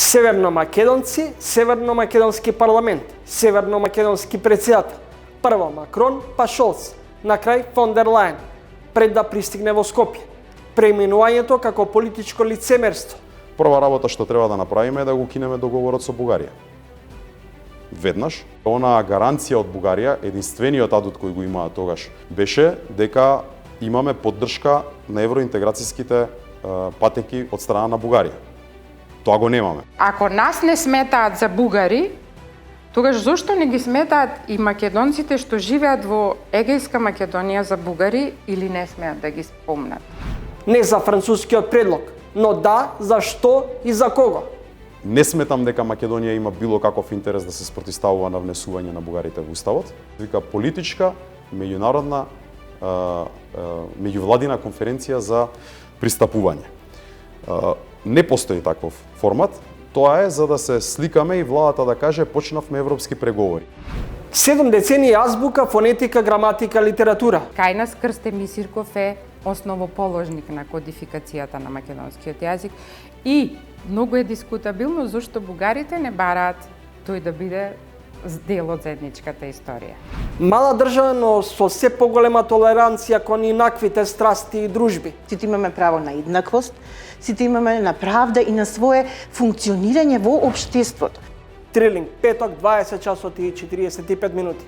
Северномакедонци, северномакедонски парламент, северномакедонски председател. Прво Макрон, па Шолц, на крај фон дер Лајен, пред да пристигне во Скопје. Преименувањето како политичко лицемерство. Прва работа што треба да направиме е да го кинеме договорот со Бугарија. Веднаш, онаа гаранција од Бугарија, единствениот адут кој го имаа тогаш, беше дека имаме поддршка на евроинтеграцијските патеки од страна на Бугарија. Тоа го немаме. Ако нас не сметаат за бугари, тогаш зошто не ги сметаат и македонците што живеат во Егејска Македонија за бугари или не смеат да ги спомнат? Не за францускиот предлог, но да, за што и за кого. Не сметам дека Македонија има било каков интерес да се спротивставува на внесување на бугарите во уставот. Вика политичка, меѓународна, меѓувладина конференција за пристапување. Не постои таков формат. Тоа е за да се сликаме и владата да каже почнавме европски преговори. 7 децении азбука, фонетика, граматика, литература. Кај нас Крсте Мисирков е основоположник на кодификацијата на македонскиот јазик и многу е дискутабилно зошто бугарите не бараат тој да биде дел од заедничката историја. Мала држава, но со се поголема толеранција кон инаквите страсти и дружби. Сите имаме право на еднаквост, сите имаме на правда и на свое функционирање во општеството. Трилинг, петок, 20 часот и 45 минути.